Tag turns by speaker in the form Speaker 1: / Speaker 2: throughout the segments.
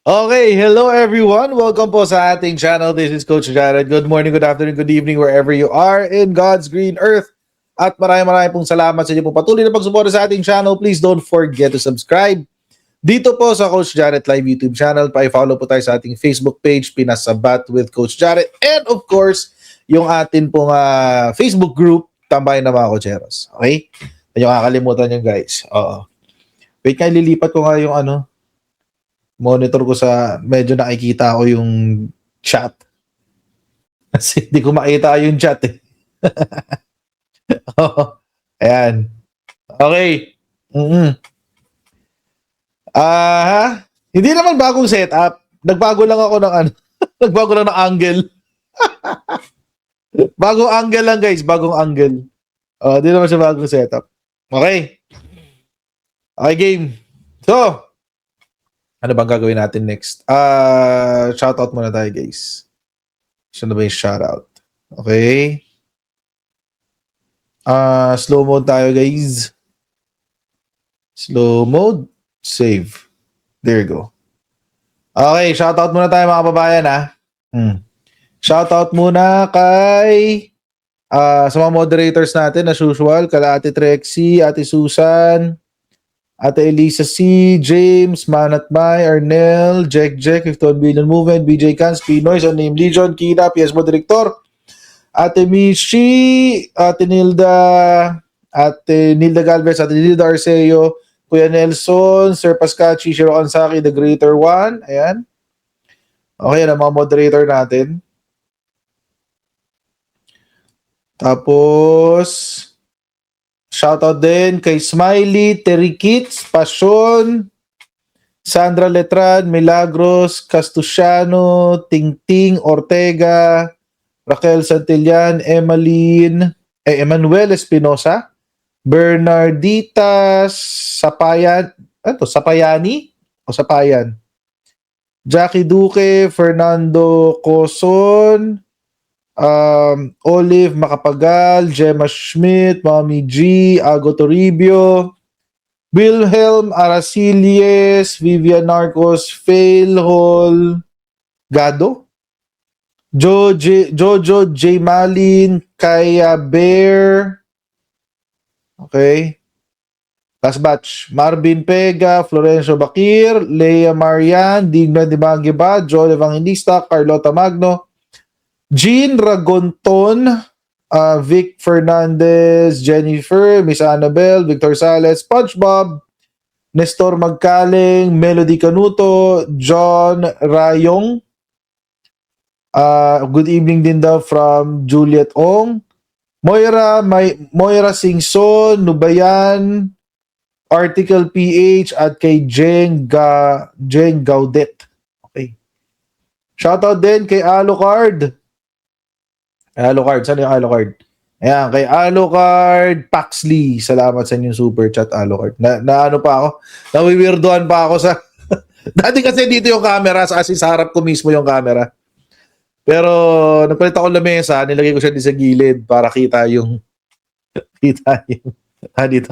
Speaker 1: Okay, hello everyone. Welcome po sa ating channel. This is Coach Jared. Good morning, good afternoon, good evening wherever you are in God's green earth. At maraming pong salamat sa inyo po patuloy na pagsuporta sa ating channel. Please don't forget to subscribe dito po sa Coach Jared Live YouTube channel. Pa-follow po tayo sa ating Facebook page, Pinasabat with Coach Jared. And of course, yung atin pong Facebook group, Tambayan na mga Cocheros. Okay? Yung kakalimutan nyo guys. Oo. Wait nga, lilipat ko nga yung monitor ko sa medyo nakikita ko yung chat. Kasi hindi ko makita yung chat eh. Ayan. Okay. Hindi naman bagong setup. Nagbago lang ako ng nagbago lang ng angle. Bagong angle lang guys, bagong angle. Hindi naman siya bagong setup. Okay. Okay, game. So, ano bang gagawin natin next? Shoutout muna tayo, guys. Saan na ba yung shoutout? Okay. Slow mode tayo, guys. Slow mode. Save. There you go. Okay, shoutout muna tayo, mga kababayan, Shoutout muna kay sa mga moderators natin, as usual, kala Ate Trexie, Ate Susan, Ate Elisa C, James, Manat Mai, Arnel, Jack, 51 Billion Movement, BJ Cans, Pinoy, Unnamed Legion, Kina, PSMO Director, Ate Mishi, Ate Nilda Galvez, Ate Nilda Arceo, Kuya Nelson, Sir Pascachi, Shiro Ansaki, The Greater One. Ayan. Okay, yan ang mga moderator natin. Tapos, shoutout din kay Smiley, Terry Kits, Passion, Sandra Letran, Milagros, Castusiano, Tingting, Ortega, Raquel Santillan, Emmanuel Espinosa, Bernardita Sapayani o Sapayan, Jackie Duque, Fernando Coson, Olive Macapagal, Gemma Schmidt, Mami G, Ago Toribio, Wilhelm Aracilies, Vivian Narcos, Fail Hall, Gado, Jojo J. Malin, Kaya Bear, okay, last batch, Marvin Pega, Florencio Bakir, Leia Marian, Digna Dimagiba, Joel Evangelista, Carlota Magno, Jean Ragonton, Vic Fernandez, Jennifer, Miss Annabel, Victor Sales, SpongeBob, Nestor Magkaling, Melody Canuto, John Rayong. Good evening din daw from Juliet Ong, Moira Singson, Nubayan, Article PH, at kay Jeng Gaudet. Okay. Shoutout din kay Alucard. Alucard, saan yung Alucard? Ayan, kay Alucard Paxley. Salamat sa inyong super chat, Alucard. Na ano pa ako? Nawiwirdoan pa ako sa... Dati kasi dito yung camera, sa harap ko mismo yung camera. Pero napalit ako lamesa, nilagay ko siya sa gilid para kita yung... dito.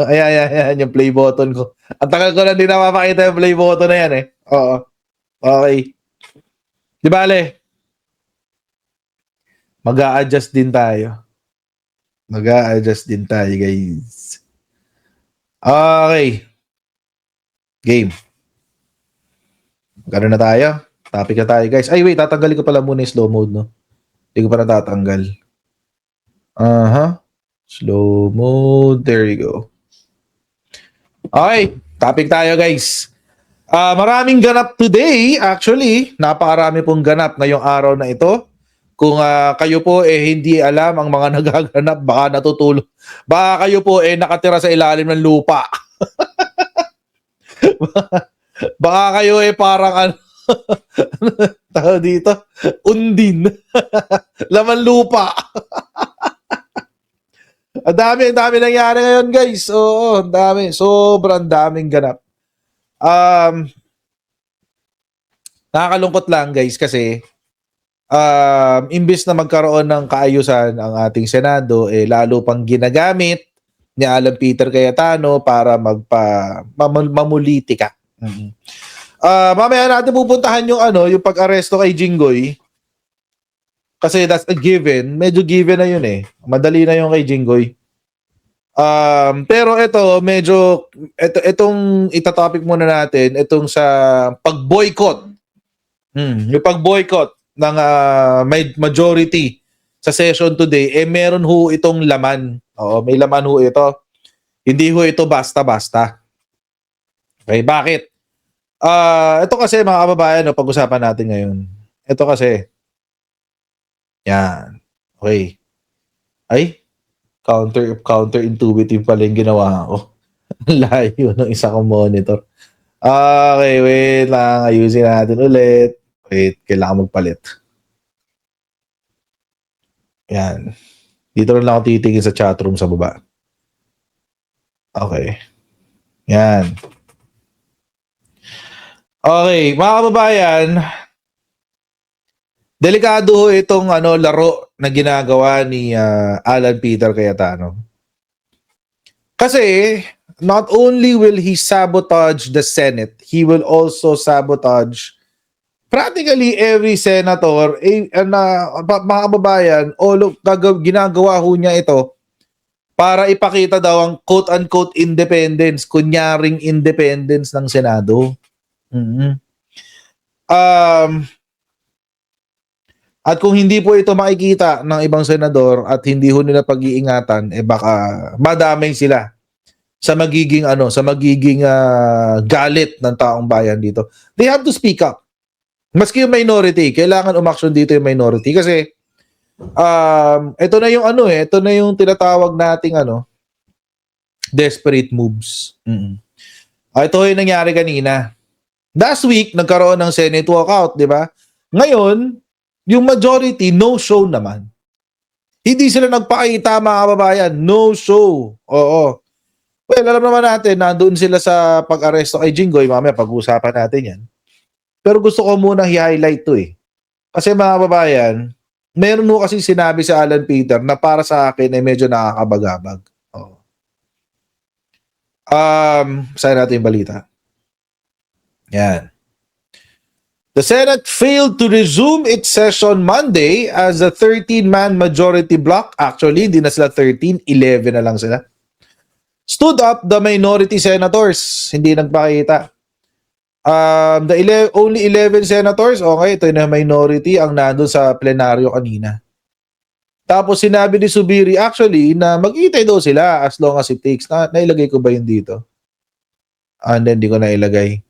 Speaker 1: Ayan, yung play button ko. Ang tagal ko na din napapakita yung play button na yan eh. Oo. Okay. Di bale? Mag-a-adjust din tayo. Guys. Okay. Game. Magkano na tayo? Topic na tayo, guys. Ay, wait. Tatanggalin ko pala muna yung slow mode, no? Hindi ko pa natatanggal. Slow mode. There you go. Okay. Topic tayo, guys. Maraming ganap today. Actually, napakarami pong ganap ngayong araw na ito. Kung kayo po hindi alam ang mga nagaganap, baka natutulog. Baka kayo po nakatira sa ilalim ng lupa. Baka kayo parang tao dito, undin. Laman lupa. Ang dami nangyari ngayon, guys. Oo, ang dami. Sobrang daming ganap. Nakakalungkot lang, guys, kasi imbis na magkaroon ng kaayusan ang ating Senado, lalo pang ginagamit ni Alan Peter Cayetano para mamulitika. Mamaya natin pupuntahan yung yung pag-aresto kay Jinggoy. Kasi that's a given. Medyo given na yun eh. Madali na yung kay Jinggoy. Pero itong itatopic muna natin, itong sa pag-boycott. Yung pag-boycott ng majority sa session today, meron ho itong laman. Oo, may laman ho ito. Hindi ho ito basta-basta. Okay, bakit? Ito kasi mga kababayan, pag-usapan natin ngayon. Ito kasi, yan. Okay. Ay, counterintuitive pala yung ginawa ko. Layo ng isa kong monitor. Okay, wait lang. Ayusin natin ulit. Wait, kailangan magpalit. Yan. Dito na lang ako titingin sa chatroom sa baba. Okay. Yan. Okay, mga kababayan, delikado ho itong laro na ginagawa ni Alan Peter Cayetano. Kasi not only will he sabotage the Senate, he will also sabotage practically every senator. Mga kababayan, ginagawa ho niya ito para ipakita daw ang quote-unquote independence, kunyaring independence ng Senado. At kung hindi po ito makikita ng ibang senador at hindi ho nila pag-iingatan, baka madamay sila sa magiging galit ng taong bayan dito. They have to speak up. Maski yung minority, kailangan umaksyon dito yung minority kasi ito na yung ito na yung tinatawag nating desperate moves. Ito yung nangyari kanina. Last week, nagkaroon ng Senate walkout, di ba? Ngayon, yung majority, no show naman. Hindi sila nagpakita, mga kababayan. No show. Oo. Well, alam naman natin, nandun sila sa pag-aresto kay Jinggoy. Mamaya, pag-uusapan natin yan. Pero gusto ko munang i-highlight to eh. Kasi mga kababayan, meron mo kasi sinabi sa Alan Peter na para sa akin ay medyo nakakabagabag. Oo. Saan natin yung balita? Yan. The Senate failed to resume its session Monday as a 13-man majority bloc. Actually, hindi na sila 13, 11 na lang sila. Stood up the minority senators. Hindi nagpakita. Only 11 senators, okay, ito na minority ang nandun sa plenaryo kanina. Tapos sinabi ni Subiri actually na mag-itay daw sila as long as it takes. Nailagay ko ba yun dito? And then, hindi ko nailagay.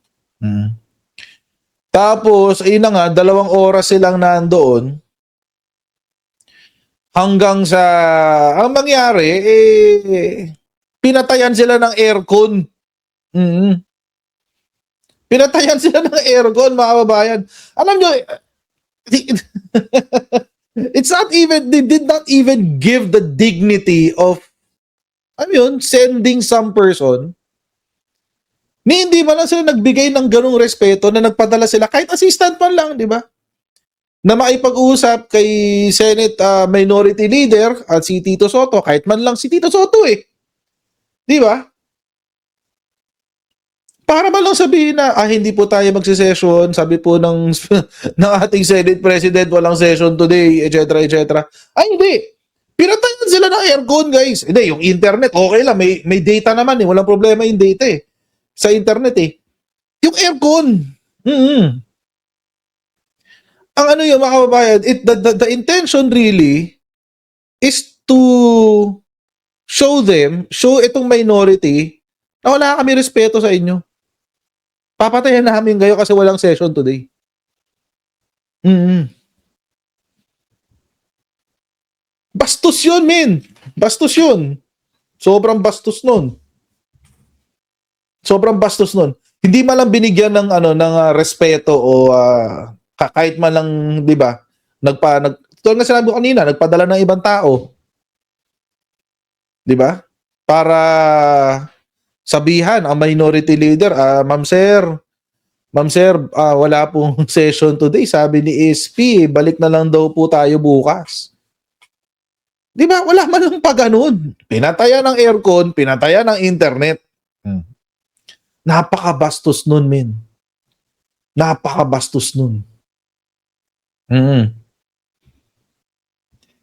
Speaker 1: Tapos, ayun na nga, 2 oras silang nandoon hanggang sa, ang mangyari, pinatayan sila ng aircon. Pinatayan sila ng aircon, mga kababayan. Alam nyo, it's not even, they did not even give the dignity of, sending some person. Hindi man lang sila nagbigay ng ganung respeto na nagpadala sila, kahit assistant pa lang, di ba? Na maipag-usap kay Senate Minority Leader at si Tito Soto, kahit man lang si Tito Soto eh. Di ba? Para man lang sabihin na, hindi po tayo magsisession, sabi po ng ating Senate President, walang session today, etc. etc. Hindi. Pinatayan sila ng aircon, guys. Hindi, yung internet, okay lang, may data naman eh, walang problema yung data eh. Sa internet eh. Yung aircon. Ang yung mga kababayan, the intention really is to show itong minority na wala kami respeto sa inyo. Papatayan namin kayo kasi walang session today. Bastos yun, men. Bastos yun. Sobrang bastos nun. Sobrang bastos nun. Hindi man lang binigyan ng respeto o kahit man lang, 'di ba? Tulad nga sinabi ko kanina, nagpadala ng ibang tao. 'Di ba? Para sabihan ang minority leader, Ma'am Sir, wala pong session today. Sabi ni SP, balik na lang daw po tayo bukas. 'Di ba? Wala man lang pa ganun. Pinatayan ng aircon, pinatayan ng internet. Napakabastos nun, men. Napakabastos nun.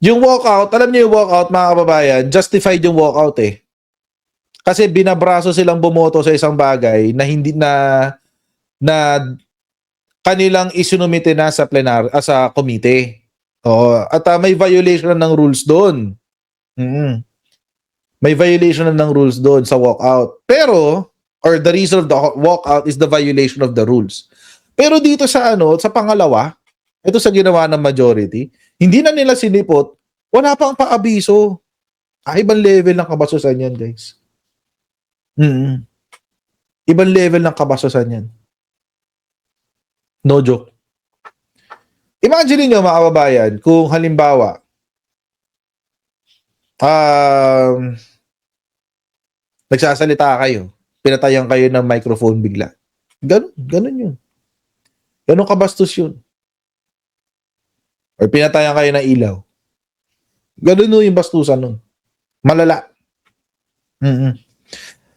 Speaker 1: Yung walkout, alam niyo yung walkout, mga kababayan, justified yung walkout eh. Kasi binabraso silang bumoto sa isang bagay na hindi na kanilang isinumite na sa sa komite. Oo, at may violation ng rules doon. May violation ng rules doon sa walkout. Pero or the reason of the walkout is the violation of the rules. Pero dito sa sa pangalawa, ito sa ginawa ng majority, hindi na nila sinipot, wala pang paabiso. Ibang level ng kabastusan yan, guys. Ibang level ng kabastusan yan. No joke. Imagine niyo mga kababayan, kung halimbawa, nagsasalita kayo, pinatayan kayo ng microphone bigla. Ganun yun. Ganun kabastos yun. Or pinatayan kayo ng ilaw. Ganun yung bastusan nun. Malala.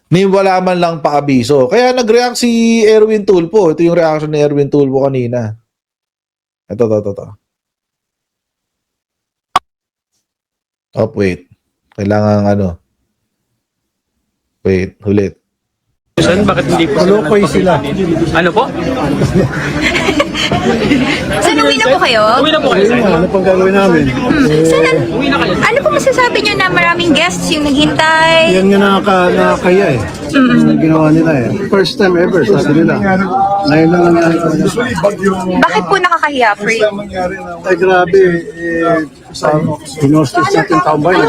Speaker 1: Ni wala man lang paabiso. Kaya nag-react si Erwin Tulfo. Ito yung reaction ni Erwin Tulfo kanina. Ito. Wait. Kailangan Wait, ulit.
Speaker 2: Bakit hindi po
Speaker 3: Tuloy sila.
Speaker 2: Ano po?
Speaker 4: Saan uwi na po kayo?
Speaker 2: Uwi na po kayo, sir.
Speaker 3: Ano pang gagawin namin?
Speaker 2: Uwi na kayo.
Speaker 4: Ano po masasabi nyo na maraming guests yung naghintay?
Speaker 3: Yan nga nakakaya eh. Yung ginawa nila eh. First time ever, sabi nila. Ngayon lang nangyari talaga.
Speaker 4: Bakit po nakakahiya, Free?
Speaker 3: Ay grabe, hinostis natin taong bayan.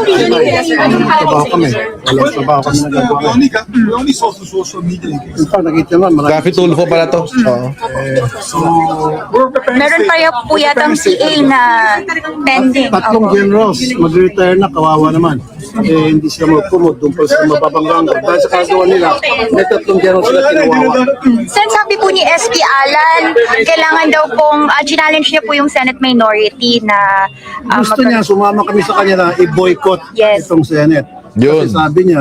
Speaker 3: Trabaho kami. Walang trabaho kami nagagawa. In fact, nakita naman, marami.
Speaker 1: Rafi Tulfo pala to. Oo.
Speaker 4: Meron pa po yatang CA na pending.
Speaker 3: Tatlong generals, mag-retire na, kawawa naman. Hindi sila magpumod, doon pa sila mababang rango. Dahil sa kagawa nila, may tatlong generals sila kinawawa.
Speaker 4: Sen, sabi po ni SP Alan, kailangan daw pong challenge niya po yung Senate minority na
Speaker 3: Gusto niya, sumama kami sa kanya na i-boycott
Speaker 4: Yes.
Speaker 3: itong Senate.
Speaker 1: Yun.
Speaker 3: Kasi sabi niya,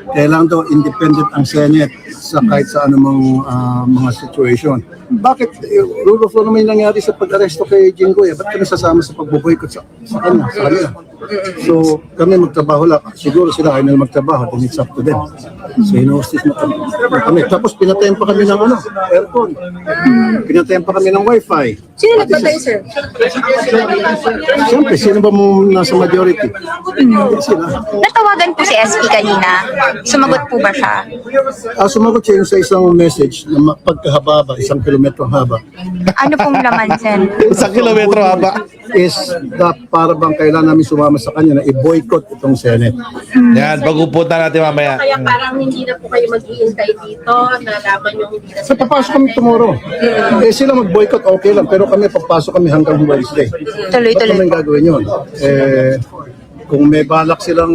Speaker 3: kailangan daw independent ang Senate sa kahit sa anumang mga situation. Bakit? Rule of law naman yung nangyari sa pag-aresto kay Jinggoy. Ba't kami sasama sa pag-boycott sa kanya? Sa kanila? So, kami magtrabaho lang. Siguro sila ayaw nila magtrabaho, then it's up to them. So, hinostis na kami. Tapos, pinatayan pa kami ng aircon. Pinatayan pa kami ng wifi.
Speaker 4: Sino nagpatay, sir?
Speaker 3: Siyempre, sino ba nasa majority? Sila.
Speaker 4: Natawagan po si SP kanina. Sumagot po ba siya?
Speaker 3: Sumagot siya sa isang message na pagkahaba ba, 1 kilometro haba,
Speaker 4: Ano pong laman, Sen?
Speaker 1: 1 kilometro haba.
Speaker 3: is para bang kailangan namin sumama sa kanya na i-boycott itong Senate.
Speaker 1: Yan, pag-upunta natin mamaya.
Speaker 5: Kaya parang hindi na po kayo mag-iintay dito, nalaman yung hindi na
Speaker 3: So, papasok kami tomorrow. Sila mag-boycott, okay lang, pero kami papasok kami hanggang Wednesday.
Speaker 4: Tuloy-tuloy
Speaker 3: Ba't namin
Speaker 4: po.
Speaker 3: gagawin yun? Kung may balak silang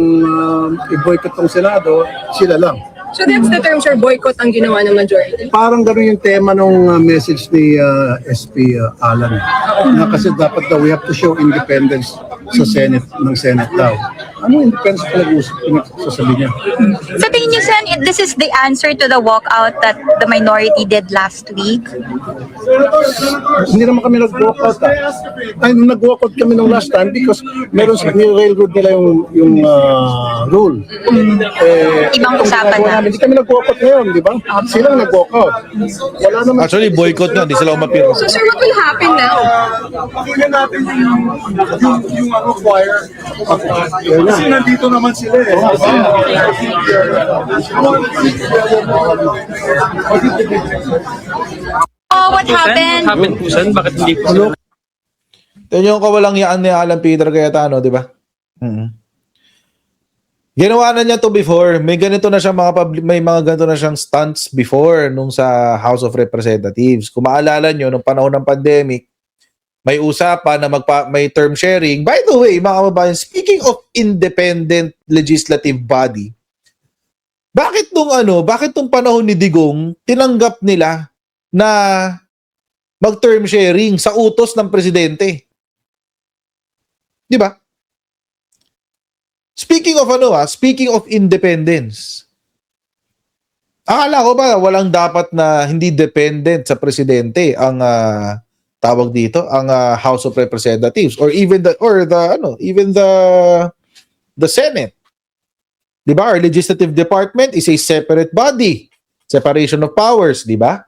Speaker 3: i-boycott tong Senado, sila lang.
Speaker 5: So that's the term, sir, boycott ang ginawa ng majority.
Speaker 3: Parang gano'n yung tema ng message ni SP Alan. Na kasi dapat daw we have to show independence sa Senate, ng Senate daw. Ano independence pinagsasabi niya?
Speaker 4: Sa tingin niyo, Sen, this is the answer to the walkout that the minority did last week?
Speaker 3: Hindi naman kami nag-walkout. Ay, nag-walkout kami nung last time because meron sa railroad nila yung rule.
Speaker 4: Ibang usapan na.
Speaker 3: Hindi kami nag-walkout ngayon, di ba? Silang nag-walkout. Wala naman.
Speaker 1: Actually, boycott na. Di sila umapir.
Speaker 5: So sir, what will happen now?
Speaker 6: Pakinggan natin yung choir. Kasi nandito naman sila eh.
Speaker 4: Oh, what
Speaker 2: What
Speaker 4: happened?
Speaker 2: happened po, Sen? Bakit hindi po sila
Speaker 1: Yan yung kawalang yaan ni Alan Peter Cayetano, di ba? Ginawa na niya to before. May ganito na siya may mga ganito na siyang stunts before nung sa House of Representatives. Kung maalala niyo nung panahon ng pandemic, may usapan na may term sharing. By the way, mga kababayan, speaking of independent legislative body, bakit nung panahon ni Digong tinanggap nila na mag-term sharing sa utos ng presidente? Di ba? Speaking of speaking of independence. Akala ko ba walang dapat na hindi dependent sa presidente ang tawag dito, ang House of Representatives or even the Senate. 'Di ba? Our legislative department is a separate body. Separation of powers, 'di ba?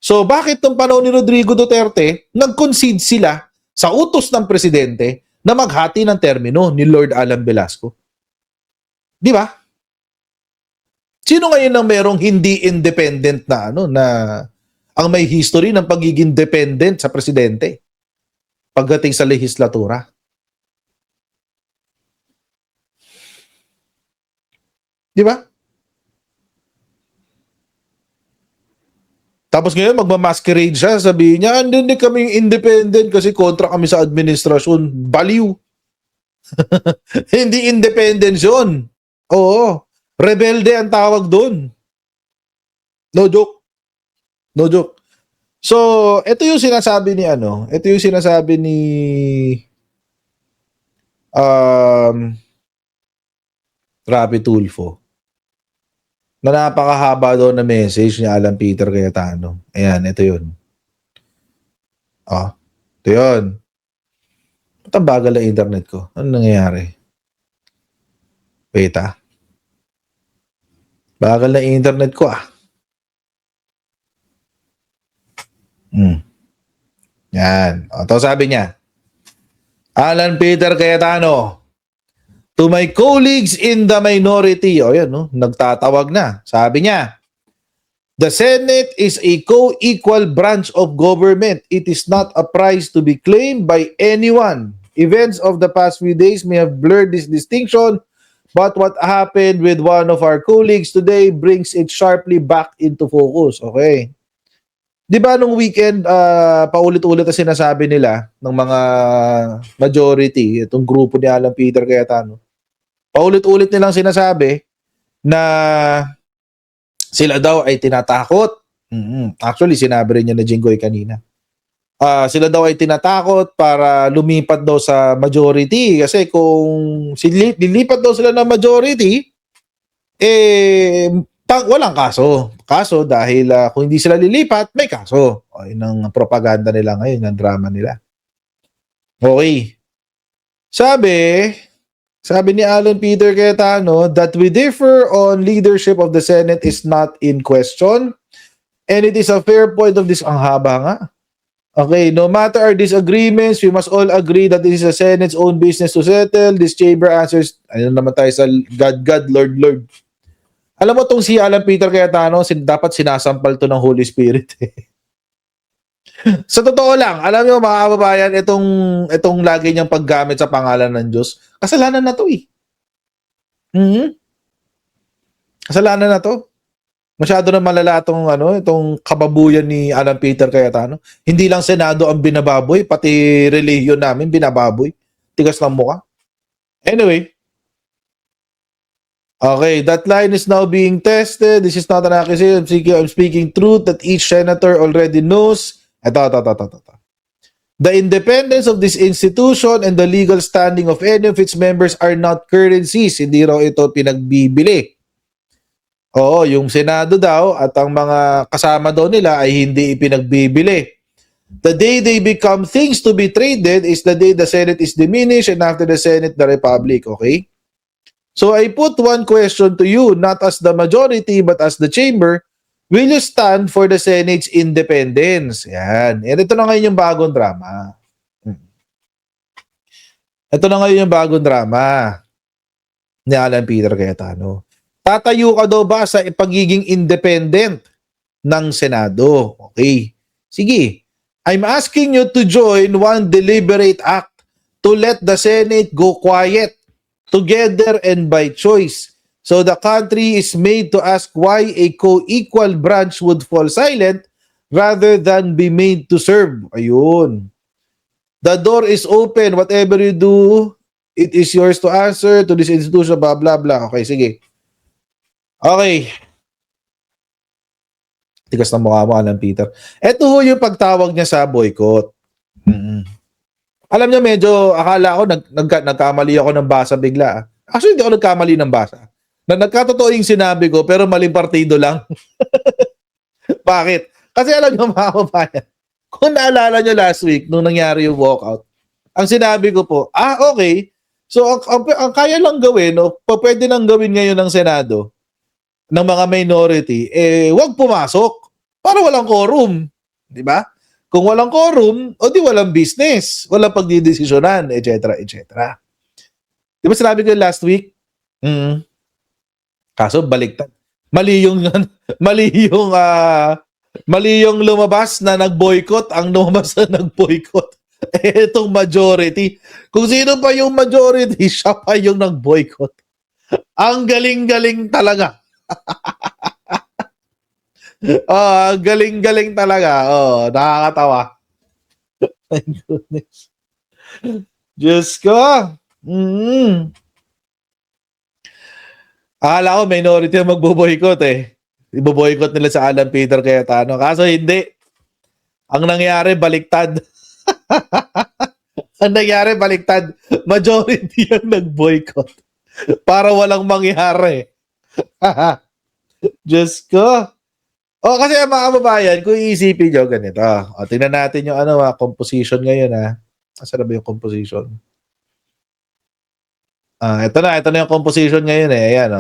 Speaker 1: So bakit nung panahon ni Rodrigo Duterte, nag-concede sila sa utos ng presidente na maghati ng termino ni Lord Alan Velasco? 'Di ba? Sino ngayon ang merong hindi independent na na ang may history ng pagiging dependent sa presidente pagdating sa lehislatura? Di ba? Tapos ngayon magmamasquerade siya, sabihin niya, hindi kami independent kasi kontra kami sa administrasyon. Baliw. Hindi independent yun. Oo. Rebelde ang tawag doon. No joke. No joke. So, ito yung sinasabi ni ito yung sinasabi ni Rapi Tulfo. Na napakahaba doon na message ni Alan Peter Cayetano. Ayan, ito yun. Ito yun. Ba't ang bagal na internet ko? Ano nangyayari? Wait bagal na internet ko Yan. Ito sabi niya. Alan Peter Cayetano, to my colleagues in the minority, yan, nagtatawag na. Sabi niya, the Senate is a co-equal branch of government. It is not a prize to be claimed by anyone. Events of the past few days may have blurred this distinction, but what happened with one of our colleagues today brings it sharply back into focus. Okay. Di ba nung weekend, paulit-ulit na sinasabi nila ng mga majority, itong grupo ni Alan Peter Cayetano, paulit-ulit nilang sinasabi na sila daw ay tinatakot. Actually, sinabi rin niya na Jinggoy kanina. Sila daw ay tinatakot para lumipat daw sa majority. Kasi kung lilipat daw sila ng majority, walang kaso. Kaso dahil kung hindi sila lilipat, may kaso. Yun ang propaganda nila ngayon, ang drama nila. Okay. Sabi ni Alan Peter Cayetano that we differ on leadership of the Senate is not in question and it is a fair point of this. Ang haba nga. Okay, no matter our disagreements, we must all agree that this is the Senate's own business to settle. This chamber answers, ayun naman tayo sa God, Lord. Alam mo tong si Alan Peter Cayetano, dapat sinasampal to ng Holy Spirit. Sa totoo lang, alam niyo mga kababayan, itong lagi niyang paggamit sa pangalan ng Diyos, kasalanan na to Kasalanan na to. Masyado na malala itong kababuyan ni Alan Peter Cayetano. Hindi lang Senado ang binababoy, pati relihiyon namin binababoy. Tigas ng mukha. Anyway. Okay, that line is now being tested. This is not an accusation. I'm speaking truth that each senator already knows. Ito. The independence of this institution and the legal standing of any of its members are not currencies. Hindi raw ito pinagbibili. Oo, yung Senado daw at ang mga kasama daw nila ay hindi ipinagbibili. The day they become things to be traded is the day the Senate is diminished and after the Senate, the Republic. Okay? So I put one question to you, not as the majority but as the chamber. Will you stand for the Senate's independence? Yan. Ito na ngayon yung bagong drama. Ito na ngayon yung bagong drama ni Alan Peter Cayetano. Tatayo ka daw ba sa pagiging independent ng Senado? Okay. Sige. I'm asking you to join one deliberate act to let the Senate go quiet, together and by choice. So the country is made to ask why a co-equal branch would fall silent rather than be made to serve. Ayun. The door is open. Whatever you do, it is yours to answer to this institution, blah, blah, blah. Okay, sige. Okay. Tigas na mukha mo, Alan Peter. Ito ho yung pagtawag niya sa boycott. Alam niyo, medyo akala ko nagkamali ako ng basa bigla. Actually, hindi ako nagkamali ng basa. na nagkatotoo yung sinabi ko pero maling partido lang. Bakit? Kasi alam nyo mga kababayan, kung naalala nyo last week nung nangyari yung walkout, ang sinabi ko po, okay. So ang kaya lang gawin, o pwede lang gawin ngayon ng Senado, ng mga minority, wag pumasok para walang quorum. Di ba? Kung walang quorum, o di walang business, walang pagdidesisyonan, etc. etc. Di ba sinabi ko last week? Kaso baliktad. Mali yung mali yung lumabas na nag-boycott, ang lumabas na nag-boycott. Itong majority. Kung sino pa yung majority, siya pa yung nag-boycott. Ang galing-galing talaga. Galing-galing talaga. Nakakatawa. My goodness. Diyos ko. Akala ko minority ang magbo-boycott eh. Ibo-boycott nila sa Alan Peter Cayetano. Kaso hindi. Ang nangyari, baliktad. Ang nangyari, baliktad. Majority ang nag-boycott. Para walang mangyari. Diyos ko. Kasi mga kababayan, kung iisipin nyo, ganito. Tingnan natin yung composition ngayon. Saan na ba yung composition? Ito na yung composition ngayon eh. Ayan,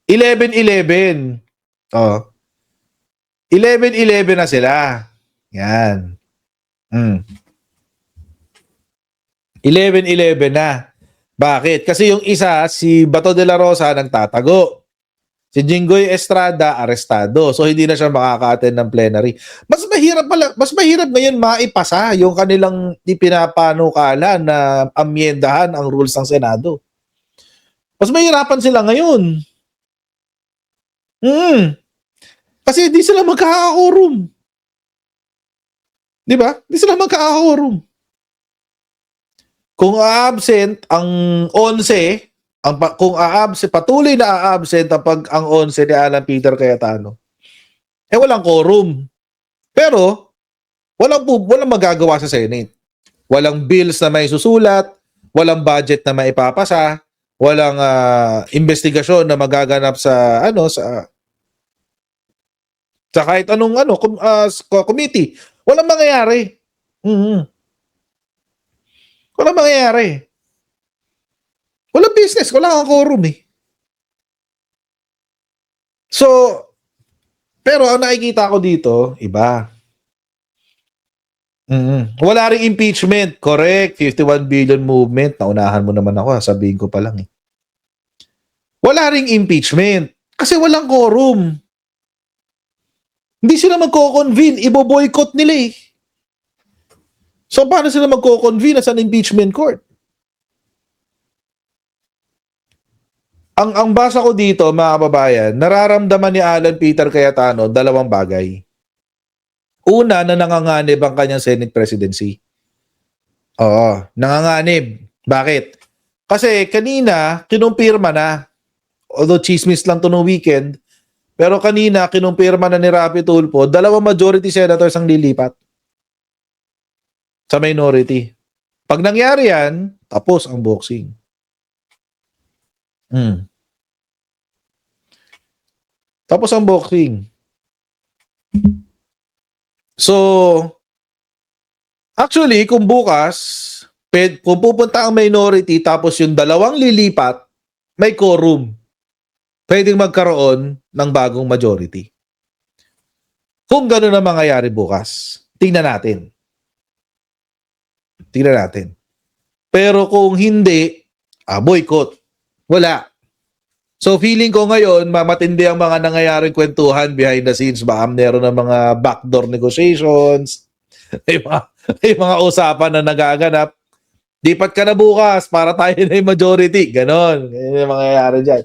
Speaker 1: 11-11. 11-11 na sila. Yan. 11-11 na. Bakit? Kasi yung isa, si Bato de la Rosa, nagtatago. Si Jinggoy Estrada, arestado. So, hindi na siya makaka-attend ng plenary. Mas mahirap ngayon maipasa yung kanilang ipinapanukala na amyendahan ang rules ng Senado. Mas mahirapan sila ngayon. Kasi di sila magkaka-quorum. Di ba? Di sila magkaka-quorum. Kung absent ang 11, kung patuloy na absent ang 11 ni Alan Peter Cayetano, walang quorum. Pero, walang magagawa sa Senate. Walang bills na may susulat, walang budget na maipapasa, walang investigasyon na magaganap sa kahit anong committee. Walang mangyayari. Walang mangyayari. Walang business, wala kang quorum eh. So, pero ang nakikita ko dito, iba. Wala ring impeachment. Correct. 51 billion movement. Naunahan mo naman ako. Sabihin ko pa lang eh. Wala ring impeachment. Kasi walang quorum. Hindi sila magko-convene. Ibo-boycott nila eh. So, paano sila magko-convene as an impeachment court? Ang basa ko dito, mga kababayan, nararamdaman ni Alan Peter Cayetano dalawang bagay. Una, na nanganganib ang kanyang Senate presidency. Nanganganib. Bakit? Kasi kanina, kinumpirma na, although chismis lang to no weekend, pero kanina, kinumpirma na ni Rapi Tulfo, dalawang majority senators ang lilipat sa minority. Pag nangyari yan, tapos ang boxing. Tapos ang boxing. So, actually, kung bukas, kung pupunta ang minority tapos yung dalawang lilipat, may quorum. Pwedeng magkaroon ng bagong majority. Kung gano'n ang mangyayari bukas, tingnan natin. Tingnan natin. Pero kung hindi, boycott. Wala. So feeling ko ngayon, matindi ang mga nangyayaring kwentuhan behind the scenes. Baka meron ng mga backdoor negotiations. May mga usapan na nagaganap. Lipat ka na bukas para tayo na yung majority. Ganon. Yan yung mangyayari dyan.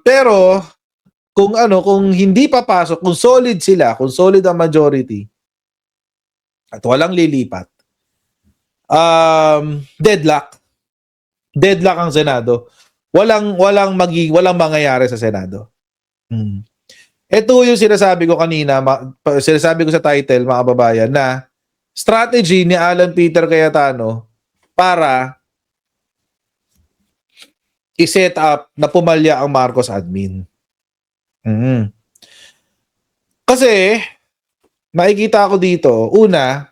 Speaker 1: Pero, kung hindi papasok, kung solid sila, kung solid ang majority, at walang lilipat, deadlock. Deadlock ang Senado. Walang mangyayari sa Senado. Ito yung sinasabi ko kanina, sinasabi ko sa title, mga kababayan, na strategy ni Alan Peter Cayetano para i-set up na pumalya ang Marcos admin. Kasi, makikita ko dito, una,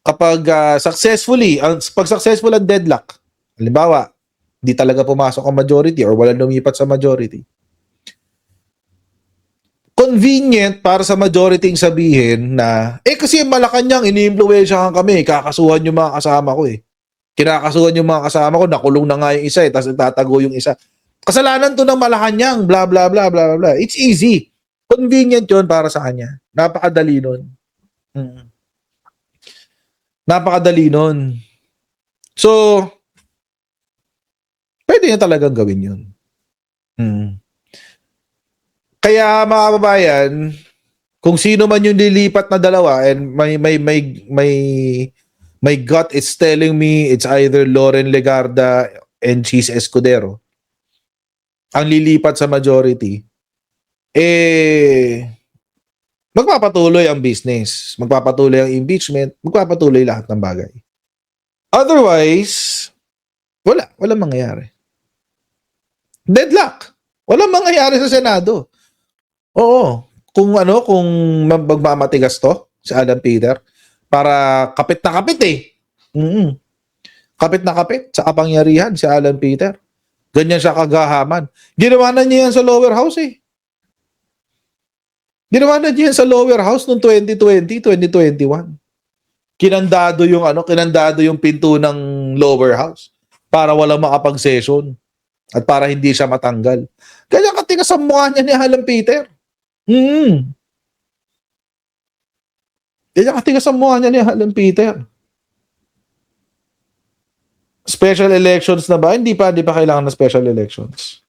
Speaker 1: kapag pag successful ang deadlock, halimbawa, hindi talaga pumasok ang majority or walang lumipat sa majority, convenient para sa majority yung sabihin na, kasi Malacanang, ini-impluwensyahan kami, kakasuhan yung mga kasama ko Kinakasuhan yung mga kasama ko, nakulong na nga yung isa tapos itatago yung isa. Kasalanan to ng Malacanang, blah, blah, blah, blah, blah. It's easy. Convenient yon para sa kanya. Napakadali nun. Napakadali nun. So, pwede niya talagang gawin yun. Kaya mga kababayan, kung sino man yung lilipat na dalawa and my gut is telling me it's either Loren Legarda and Cheese Escudero ang lilipat sa majority, magpapatuloy ang business, magpapatuloy ang impeachment, magpapatuloy lahat ng bagay. Otherwise, walang mangyayari. Deadlock. Walang mangyayari sa Senado. Oo. Kung magmamatigas to, si Alan Peter, para kapit na kapit Kapit na kapit sa kapangyarihan si Alan Peter. Ganyan siya kagahaman. Ginawa na niya yan sa lower house Ginawa na niya yan sa lower house noong 2020, 2021. Kinandado yung pinto ng lower house para walang makapag-session at para hindi siya matanggal. Ganyan katigas ang mukha niya ni Alan Peter. Yan yung katigas ang mukha niya ni Alan Peter. Special elections na ba? Hindi pa kailangan ng special elections.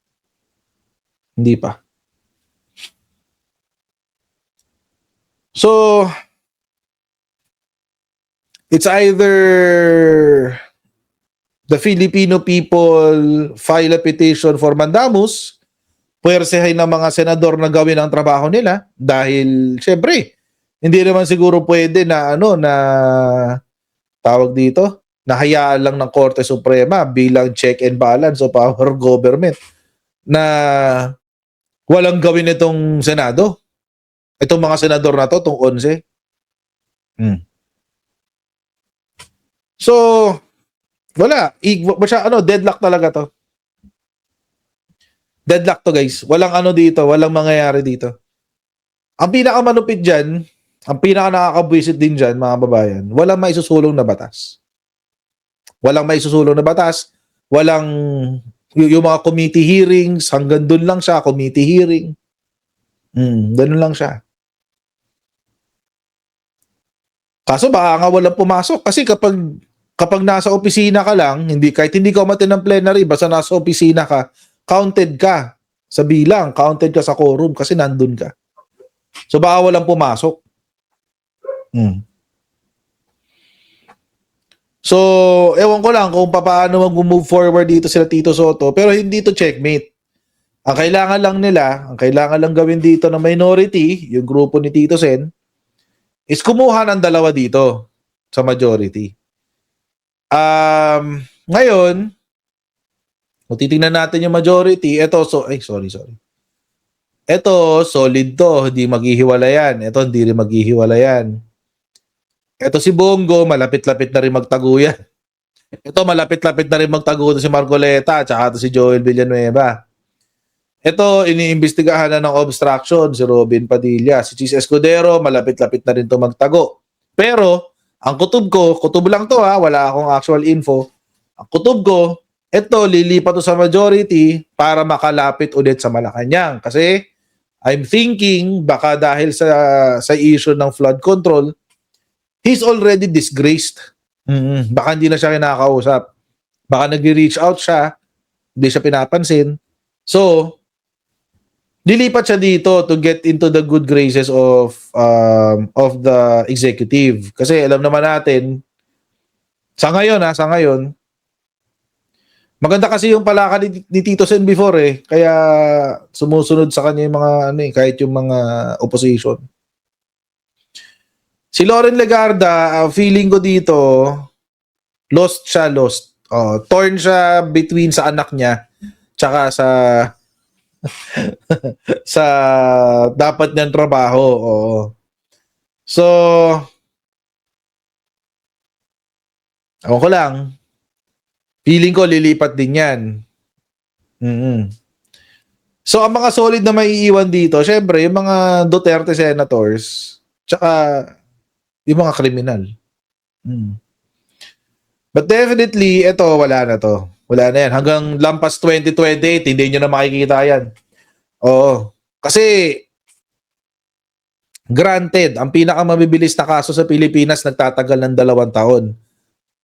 Speaker 1: Hindi pa. So, it's either the Filipino people file a petition for mandamus, puwersehin ng mga senador na gawin ang trabaho nila dahil, syempre, hindi naman siguro pwede na tawag dito, nahayaan lang ng Korte Suprema bilang check and balance of our government na walang gawin itong Senado. Itong mga senador na to, itong 11. So, wala. Deadlock talaga to. Deadlock to, guys. Walang dito, walang mangyayari dito. Ang pinakamanupit dyan, ang pinaka nakakabwisit din dyan, mga babayan, walang maisusulong na batas. Walang maisusulong na batas. Walang, yung mga committee hearings, hanggang dun lang siya, committee hearing. Ganun lang siya. Kaso baka nga walang pumasok. Kasi kapag nasa opisina ka lang, kahit hindi ka umattend ng plenary, basta nasa opisina ka, counted ka sa bilang, counted ka sa quorum kasi nandun ka. So baka walang pumasok. So, ewan ko lang kung paano mag-move forward dito sila Tito Soto, pero hindi to checkmate. Ang kailangan lang gawin dito ng minority, yung grupo ni Tito Sen, is kumuha ng dalawa dito sa majority. Ngayon, kung titingnan natin yung majority, sorry. Ito, solid to, hindi maghihiwalayan. Ito, hindi rin maghihiwalayan. Ito si Bongo, malapit-lapit na rin magtaguyan. Ito, malapit-lapit na rin magtaguyan si Marcoleta at saka si Joel Villanueva. Ito, iniimbestigahan na ng obstruction si Robin Padilla. Si Cheese Escudero, malapit-lapit na rin ito magtago. Pero, ang kutob lang to wala akong actual info. Ang kutob ko, ito, lilipat to sa majority para makalapit ulit sa Malacanang. Kasi, I'm thinking, baka dahil sa issue ng flood control, he's already disgraced. Baka hindi na siya kinakausap. Baka nag-reach out siya, hindi siya pinapansin. So, lilipat siya dito to get into the good graces of the executive. Kasi alam naman natin, sa ngayon, maganda kasi yung palaka ni Tito Sen before kaya sumusunod sa kanya yung mga kahit yung mga opposition. Si Loren Legarda, feeling ko dito, lost. Torn siya between sa anak niya tsaka sa sa dapat niyang trabaho. Oo. So, ako ko lang, feeling ko lilipat din yan. So, ang mga solid na maiiwan dito, syempre, yung mga Duterte senators, tsaka yung mga kriminal. But definitely, ito, wala na to. Wala na yan. Hanggang lampas 2028, hindi nyo na makikita yan. Oo. Kasi, granted, ang pinakamabilis na kaso sa Pilipinas nagtatagal ng 2 taon.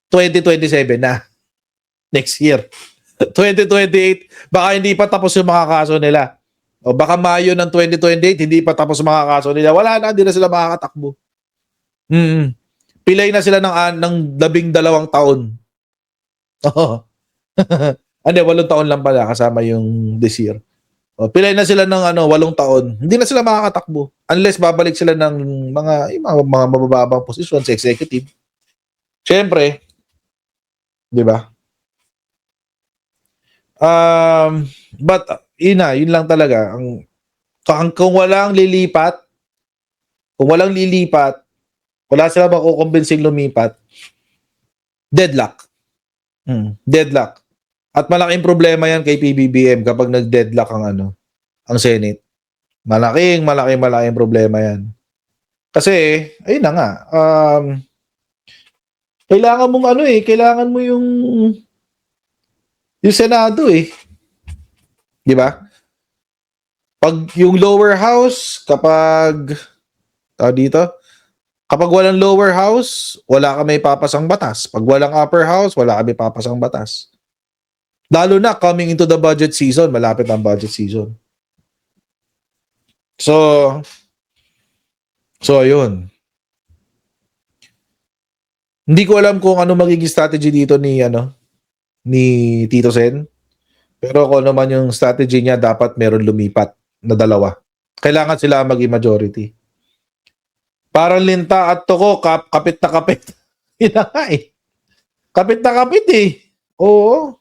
Speaker 1: 2027 na. Next year. 2028, baka hindi pa tapos yung mga kaso nila. O baka Mayo ng 2028, hindi pa tapos yung mga kaso nila. Wala na, hindi na sila makakatakbo. Pilay na sila ng 12 taon. Oo. Hindi, 8 taon lang pala kasama yung this year. O, pilay na sila ng 8 taon. Hindi na sila makakatakbo. Unless babalik sila ng yung mga mabababang posisyon sa executive. Siyempre, di ba? But yun lang talaga kung walang lilipat, wala sila makukumbensing lumipat, deadlock. Deadlock. At malaking problema yan kay PBBM kapag nag-deadlock ang Senate. Malaking problema yan. Kasi ayun na nga, kailangan mo yung Senado Di ba? Pag yung lower house, kapag walang lower house, wala ka may papasang batas. Pag walang upper house, wala ka may papasang batas. Lalo na coming into the budget season, malapit ang budget season. So ayun. Hindi ko alam kung ano magiging strategy dito ni Tito Sen. Pero kung naman yung strategy niya, dapat meron lumipat na 2. Kailangan sila maging majority. Parang Linta at Toko, kapit na kapit. Yun na nga Kapit na kapit Oo.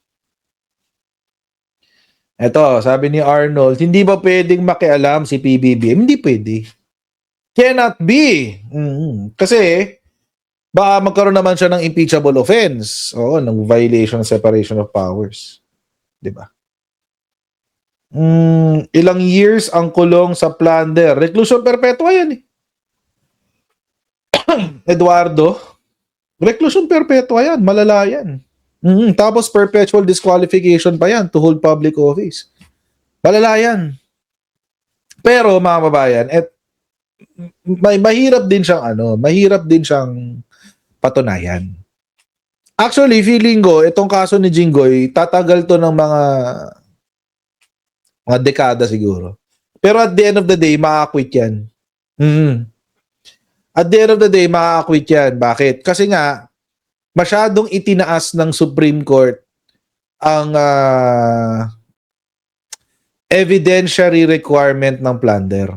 Speaker 1: Eto, sabi ni Arnold, hindi ba pwedeng makialam si PBBM? Hindi pwede. Cannot be. Kasi, baka magkaroon naman siya ng impeachable offense. Oo, ng violation of separation of powers. Diba? Ilang years ang kulong sa plunder? Reclusion perpetua yan Eduardo, reclusion perpetua yan. Malala yan. Tapos perpetual disqualification pa yan to hold public office. Malala yan. Pero mga babayan, mahirap din siyang patunayan. Actually, feeling ko, itong kaso ni Jinggoy, tatagal to ng mga dekada siguro. Pero at the end of the day, ma-acquit yan. At the end of the day, ma-acquit yan. Bakit? Kasi nga, masyadong itinaas ng Supreme Court ang evidentiary requirement ng plunder.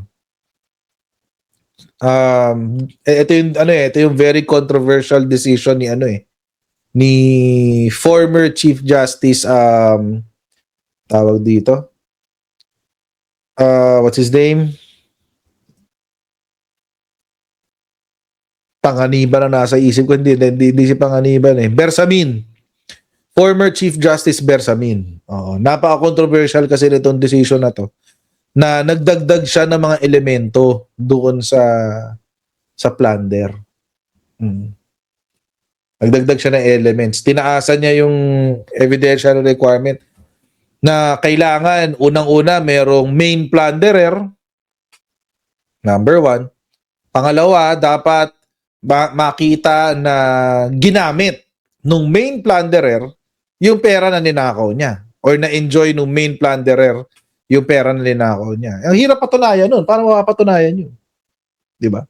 Speaker 1: Ito yung very controversial decision ni former Chief Justice tawag dito. What's his name? Panganiban na nasa isip ko, hindi si Panganiban Bersamin. Former Chief Justice Bersamin. Napaka-controversial kasi nitong decision na to. Na nagdagdag siya ng mga elemento doon sa plunder. Nagdagdag siya ng elements. Tinaasan niya yung evidential requirement na kailangan unang-una merong main plunderer. Number 1. Pangalawa, dapat makita na ginamit nung main plunderer yung pera na ninakaw niya or na-enjoy nung main plunderer yung pera na ninakaw niya. Ang hirap patunayan nun. Paano mapapatunayan yun? Di ba?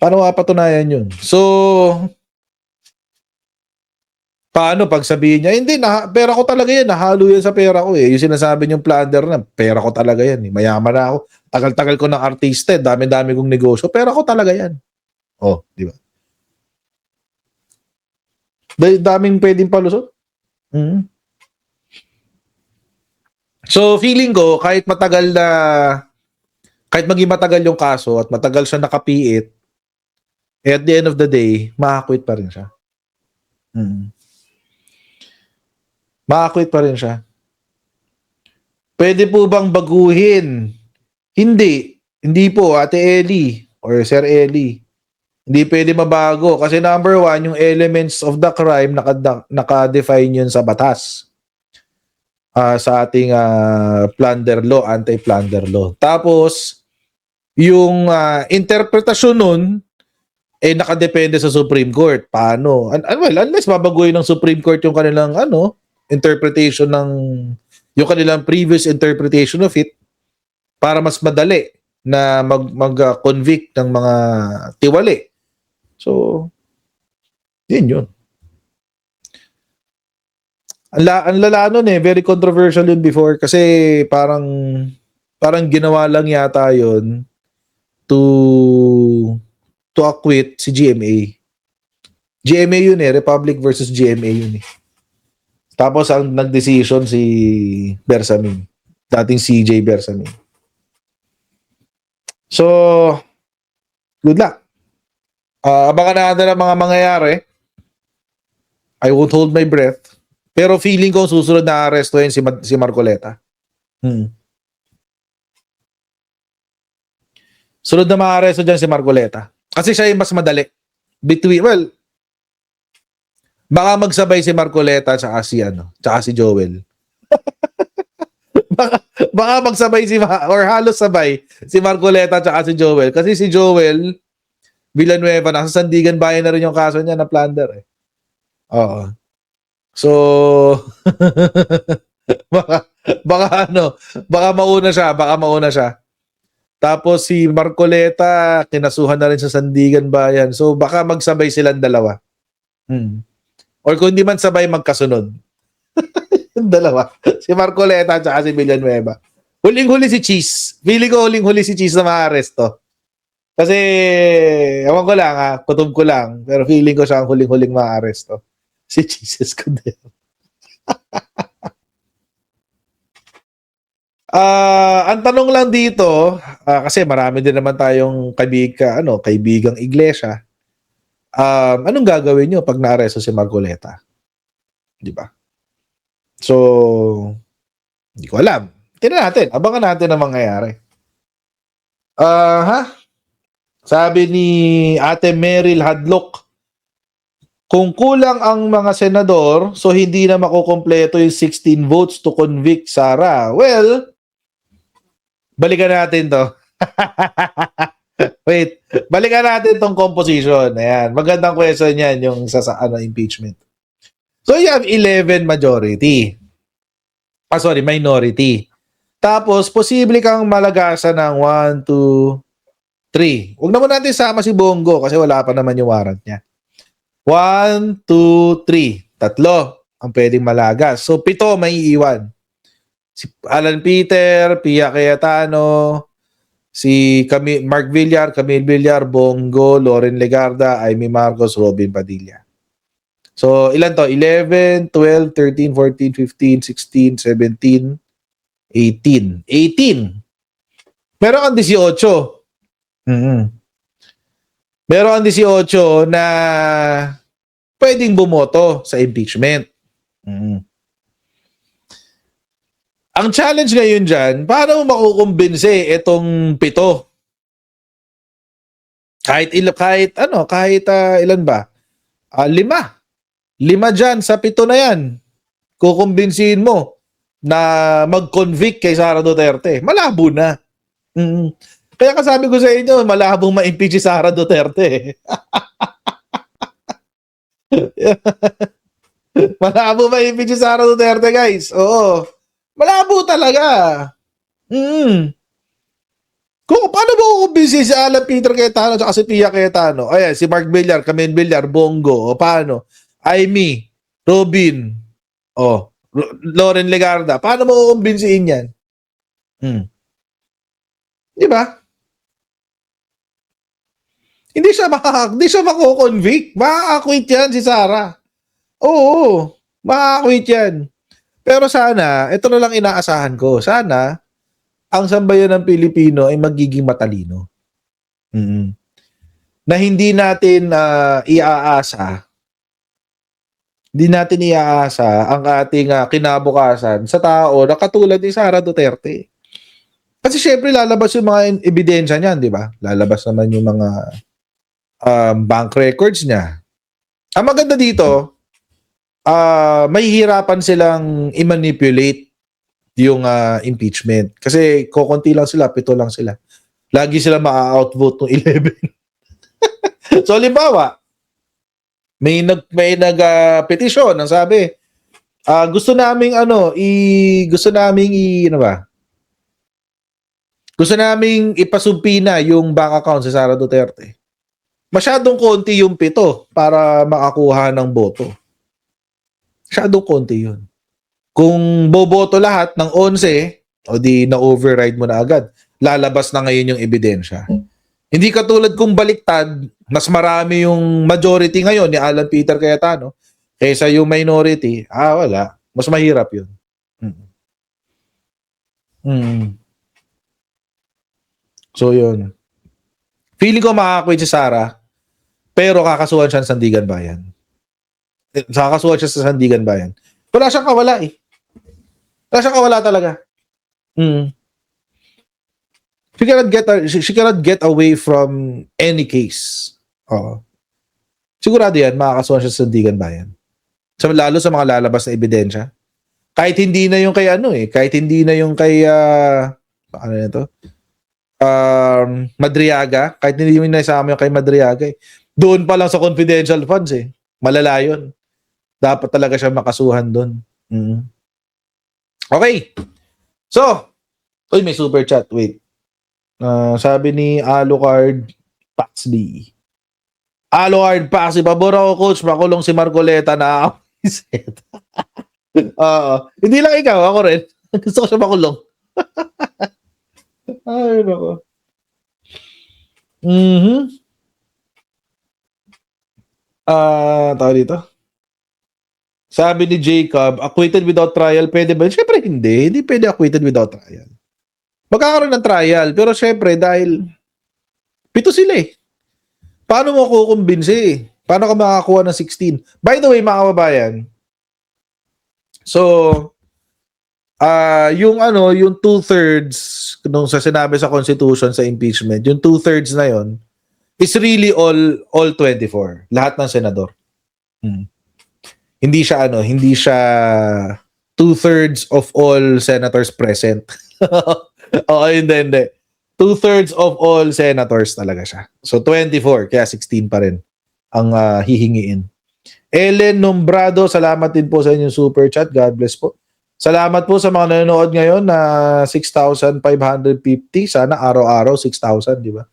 Speaker 1: Paano mapapatunayan yun? So, paano pag sabihin niya, hindi, pera ko talaga yan, nahalo yan sa pera ko Yung sinasabi niyong plunder na, pera ko talaga yan Mayaman na ako. Tagal-tagal ko ng artista dami-dami kong negosyo. Pera ko talaga yan. Di ba? Daming pwedeng palusot. So feeling ko kahit maging matagal yung kaso at matagal siya nakapiit, at the end of the day, makakwit pa rin siya. Makakwit pa rin siya. Pwede po bang baguhin? Hindi. Hindi po, Ate Ellie or Sir Ellie. Hindi pwede mabago kasi number one, yung elements of the crime naka-define yun sa batas. Sa ating plunder law, anti-plunder law. Tapos, yung interpretasyon nun, nakadepende sa Supreme Court. Paano? Well, unless babaguhin ng Supreme Court yung kanilang interpretation yung kanilang previous interpretation of it para mas madali na mag-convict ng mga tiwali. So, yun. Ang lala nun very controversial yun before kasi parang ginawa lang yata yun to acquit si GMA. GMA yun Republic versus GMA yun Tapos ang nag-decision si Bersamin. Dating CJ Bersamin. So, good luck. Abangan natin ang mga mangyayari. I won't hold my breath. Pero feeling ko susunod na arestuhin si Marcoleta. Sunod na maaresto dyan si Marcoleta. Kasi siya yung mas madali. Baka magsabay si Marcoleta tsaka si Joel. baka magsabay or halos sabay si Marcoleta tsaka si Joel. Kasi si Joel Villanueva, nasa Sandigan Bayan na rin yung kaso niya na plunder Oo. So, baka mauna siya. Tapos si Marcoleta, kinasuhan na rin sa Sandigan Bayan. So, baka magsabay silang dalawa. Or kung hindi man sabay, magkasunod. Yung dalawa. Si Marcoleta at si Villanueva. Huling-huli si Cheese. Feeling ko huling-huli si Cheese na maaresto. Kasi, ewan ko lang kutob ko lang. Pero feeling ko siya ang huling-huling maaresto. Si Jesus Escudero. Ang tanong lang dito, kasi marami din naman tayong kaibigang iglesia. Anong gagawin nyo pag naaresto si Marcoleta? Di ba? So, hindi ko alam. Tingnan natin. Abangan natin ang mangyayari. Sabi ni Ate Meryl Hadlock, kung kulang ang mga senador, so hindi na makukompleto yung 16 votes to convict Sara. Well, balikan natin to. Wait, balikan natin tong composition. Ayan, magandang question yan, yung sa impeachment. So you have 11 majority. Minority. Tapos, posible kang malagasan ng 1, 2, 3. Huwag naman natin sama si Bongo kasi wala pa naman yung warrant niya. 1, 2, 3. 3 ang pwedeng malagas. So, 7 may iiwan. Si Alan Peter, Pia Cayetano, si Mark Villar, Camille Villar, Bongo, Loren Legarda, Amy Marcos, Robin Padilla. So, ilan to? 11, 12, 13, 14, 15, 16, 17, 18. 18. Meron kang 18. Meron kang 18 na pwedeng bumoto sa impeachment. Ang challenge ngayon dyan, paano makukumbinse itong 7? Kahit ilan ba? 5. 5 dyan sa 7 na yan. Kukumbinsihin mo na mag-convict kay Sara Duterte. Malabo na. Kaya kasabi ko sa inyo, malabong ma-impeach si Sara Duterte. Malabo ma-impeach si Sara Duterte, guys. Oo. Malabo talaga. Paano mo kukumbinsi si Alan Peter Cayetano at si Pia Cayetano? Ayan, si Mark Villar, Camille Villar, Bongo. O paano? Amy, Robin, Loren Legarda. Paano mo kukumbinsiin yan? Di ba? Hindi siya mako-convict. Maka-acquit yan si Sara. Oo, maka-acquit yan. Pero sana, ito na lang inaasahan ko. Sana, ang sambayan ng Pilipino ay magiging matalino. Mm. Na hindi natin iaasa ang ating kinabukasan sa tao na katulad ni Sara Duterte. Kasi syempre lalabas yung mga ebidensya niyan, di ba? Lalabas naman yung mga bank records niya. Ang maganda dito, mahihirapan silang i-manipulate yung impeachment. Kasi kokonti lang sila, 7 lang sila. Lagi sila ma-outvote ng 11. So, halimbawa, may nag-petition, ang sabi, gusto naming ipasumpina yung bank account sa Sara Duterte. Masyadong konti yung 7 para makakuha ng boto. Masyadong konti yun. Kung boboto lahat ng 11, o di na-override mo na agad, lalabas na ngayon yung ebidensya. Hindi katulad kung baliktad, mas marami yung majority ngayon ni Alan Peter Cayetano kaysa yung minority, wala. Mas mahirap yun. So yun. Feeling ko makakakwit si Sara, pero kakasuhan siya sa Sandigan Bayan. Kakasuhan siya sa Sandigan Bayan. Wala siyang kawala eh. Wala siyang kawala talaga. She cannot get away from any case. Oo. Sigurado yan, makakasuhan siya sa Sandigan Bayan. Lalo sa mga lalabas na ebidensya. Kahit hindi na yung kay kahit hindi na yung kay Madriaga, kahit hindi yung naisama yung kay Madriaga doon pa lang sa confidential funds malala yun. Dapat talaga siya makasuhan doon. Okay. So, may super chat. Wait. Sabi ni Alucard Paxley. Alucard Paxley, pabor ako coach, makulong si Marcoleta na iset. Hindi lang ikaw, ako rin. Gusto ko siya makulong. Ay, nako. Tawag dito. Sabi ni Jacob, acquitted without trial, pwede ba? Siyempre hindi. Hindi pwede acquitted without trial. Magkakaroon ng trial, pero siyempre dahil 7 sila Paano mo kukumbinsi? Paano ka makakuha ng 16? By the way, mga kababayan, so, yung 2/3 nung sa sinabi sa Constitution sa impeachment, yung 2/3 na yon is really all 24. Lahat ng senador. Hindi siya 2/3 of all senators present. Oo, hindi. 2/3 of all senators talaga siya. So 24, kaya 16 pa rin ang hihingiin. Ellen Nombrado, salamat din po sa inyong super chat. God bless po. Salamat po sa mga nanonood ngayon na 6,550. Sana araw-araw 6,000, di ba?